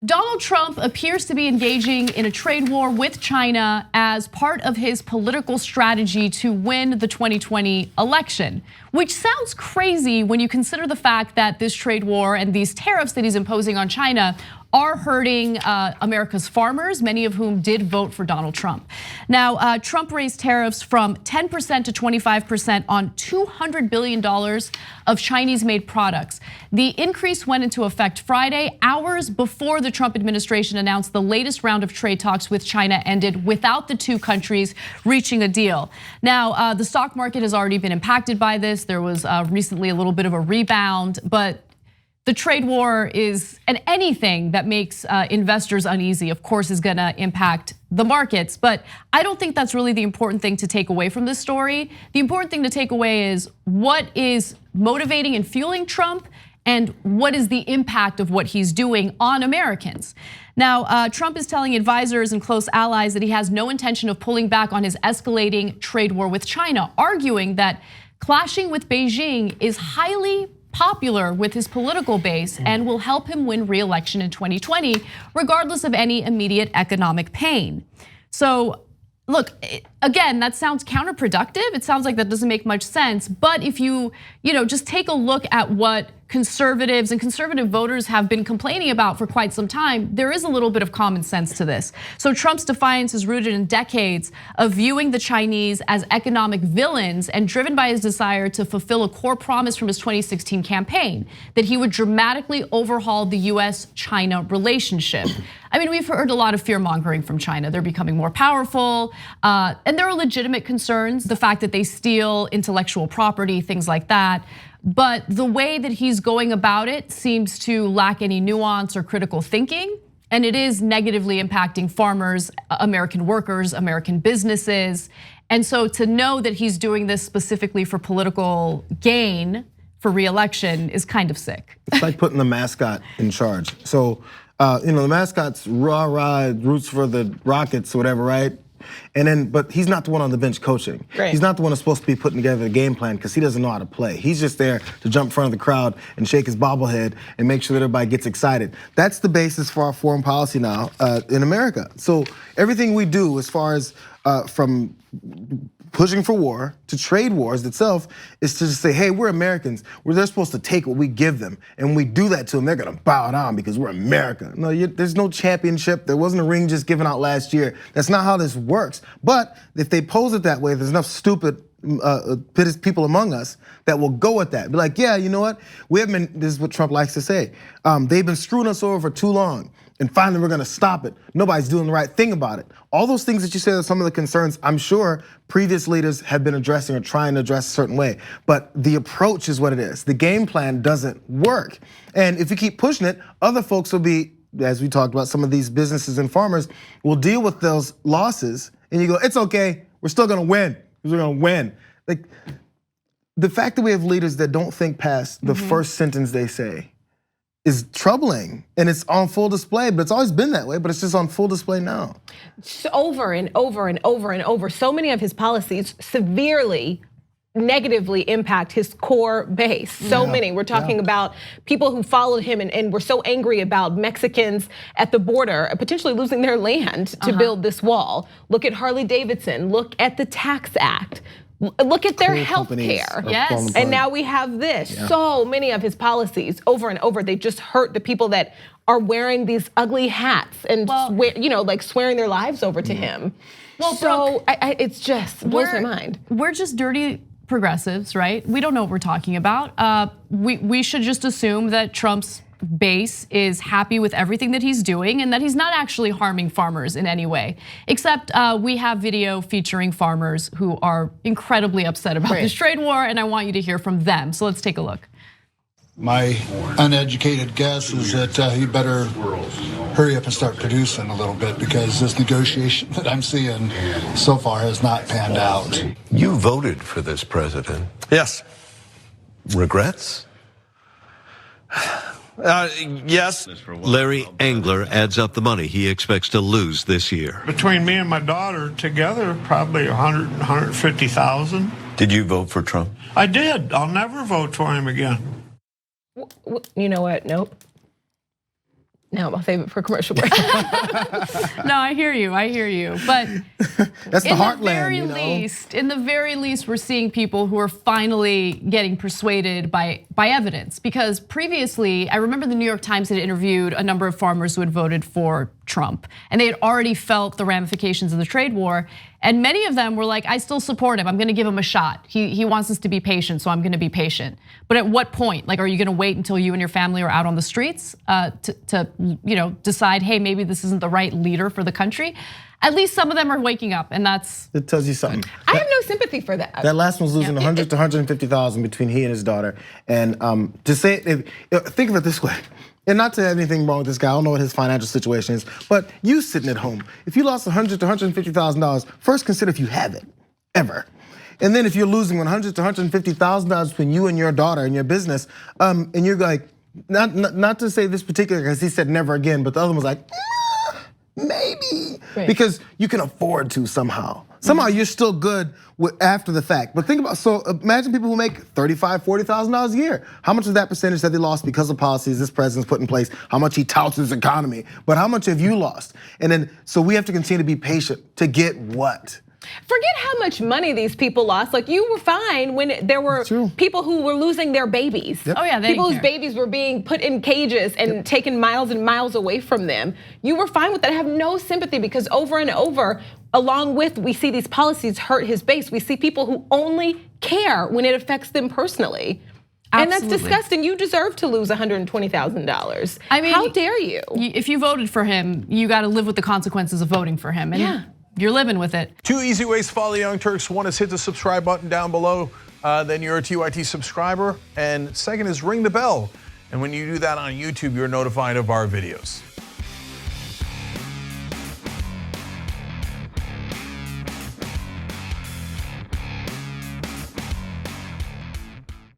Donald Trump appears to be engaging in a trade war with China as part of his political strategy to win the 2020 election, which sounds crazy when you consider the fact that this trade war and these tariffs that he's imposing on China are hurting America's farmers, many of whom did vote for Donald Trump. Now, Trump raised tariffs from 10% to 25% on $200 billion of Chinese-made products. The increase went into effect Friday, hours before the Trump administration announced the latest round of trade talks with China ended without the two countries reaching a deal. Now, the stock market has already been impacted by this. There was recently a little bit of a rebound, but the trade war is, and anything that makes investors uneasy, of course, is gonna impact the markets. But I don't think that's really the important thing to take away from this story. The important thing to take away is what is motivating and fueling Trump, and what is the impact of what he's doing on Americans. Now, Trump is telling advisors and close allies that he has no intention of pulling back on his escalating trade war with China, arguing that clashing with Beijing is highly popular with his political base and will help him win re-election in 2020, regardless of any immediate economic pain. So, look, again, that sounds counterproductive. It sounds like that doesn't make much sense. But if you just take a look at what conservatives and conservative voters have been complaining about for quite some time, there is a little bit of common sense to this. So Trump's defiance is rooted in decades of viewing the Chinese as economic villains and driven by his desire to fulfill a core promise from his 2016 campaign, that he would dramatically overhaul the US-China relationship. I mean, we've heard a lot of fear mongering from China. They're becoming more powerful, and there are legitimate concerns, the fact that they steal intellectual property, things like that. But the way that he's going about it seems to lack any nuance or critical thinking. And it is negatively impacting farmers, American workers, American businesses. And so to know that he's doing this specifically for political gain for re-election is kind of sick. It's like putting the mascot in charge. So, the mascot's rah-rah, roots for the Rockets or whatever, right? And then, but he's not the one on the bench coaching. Right. He's not the one that's supposed to be putting together the game plan because he doesn't know how to play. He's just there to jump in front of the crowd and shake his bobblehead and make sure that everybody gets excited. That's the basis for our foreign policy now in America. So everything we do as far as from pushing for war to trade wars itself is to just say, hey, we're Americans. They're supposed to take what we give them. And when we do that to them, they're gonna bow down because we're America. No, there's no championship. There wasn't a ring just given out last year. That's not how this works. But if they pose it that way, there's enough stupid people among us that will go with that. Be like, yeah, you know what? We have been, this is what Trump likes to say. They've been screwing us over for too long. And finally, we're gonna stop it. Nobody's doing the right thing about it. All those things that you said are some of the concerns I'm sure previous leaders have been addressing or trying to address a certain way. But the approach is what it is. The game plan doesn't work. And if you keep pushing it, other folks will be, as we talked about, some of these businesses and farmers will deal with those losses. And you go, it's okay, we're still gonna win, because we're gonna win. Like, the fact that we have leaders that don't think past the first sentence they say is troubling, and it's on full display, but it's always been that way, but it's just on full display now. Over and over and over and over, so many of his policies severely negatively impact his core base. So many. We're talking about people who followed him and were so angry about Mexicans at the border potentially losing their land to build this wall. Look at Harley Davidson, look at the Tax Act. Look at their health care. Yes. And now we have this. So many of his policies over and over, they just hurt the people that are wearing these ugly hats and like swearing their lives over to him. Well, so Brooke, it's just blows my mind. We're just dirty progressives, right? We don't know what we're talking about. We should just assume that Trump's base is happy with everything that he's doing and that he's not actually harming farmers in any way. Except we have video featuring farmers who are incredibly upset about this trade war, and I want you to hear from them. So let's take a look. My uneducated guess is that he better hurry up and start producing a little bit, because this negotiation that I'm seeing so far has not panned out. You voted for this president. Yes. Regrets? Yes. Larry Engler adds up the money he expects to lose this year. Between me and my daughter together, probably 150,000. Did you vote for Trump? I did. I'll never vote for him again. You know what? Nope. No, I'll save it for commercial break. No, I hear you. But that's the heartland, in the very least, we're seeing people who are finally getting persuaded by evidence. Because previously, I remember the New York Times had interviewed a number of farmers who had voted for Trump, and they had already felt the ramifications of the trade war. And many of them were like, I still support him. I'm gonna give him a shot. He wants us to be patient, so I'm gonna be patient. But at what point? Like, are you gonna wait until you and your family are out on the streets to decide, hey, maybe this isn't the right leader for the country? At least some of them are waking up, and it tells you something. I have no sympathy for that. That last one's losing 100 to 150,000 between he and his daughter. And to say, think of it this way. And not to have anything wrong with this guy, I don't know what his financial situation is, but you sitting at home, if you lost $100 to $150,000, first consider if you have it, ever. And then if you're losing $100 to $150,000 between you and your daughter and your business, and you're like, not to say this particular, because he said never again, but the other one was like, maybe, because you can afford to somehow. Somehow you're still good after the fact. But think about, so imagine people who make $35,000, $40,000 a year. How much of that percentage that they lost because of policies this president's put in place? How much he touts his economy? But how much have you lost? And then, so we have to continue to be patient to get what? Forget how much money these people lost. Like, you were fine when there were people who were losing their babies. Oh yeah, people whose babies were being put in cages and taken miles and miles away from them. You were fine with that. I have no sympathy, because over and over, along with we see these policies hurt his base, we see people who only care when it affects them personally. Absolutely. And that's disgusting. You deserve to lose $120,000. I mean, how dare you? If you voted for him, you got to live with the consequences of voting for him. And you're living with it. 2 easy ways to follow the Young Turks. One is hit the subscribe button down below, then you're a TYT subscriber. And second is ring the bell. And when you do that on YouTube, you're notified of our videos.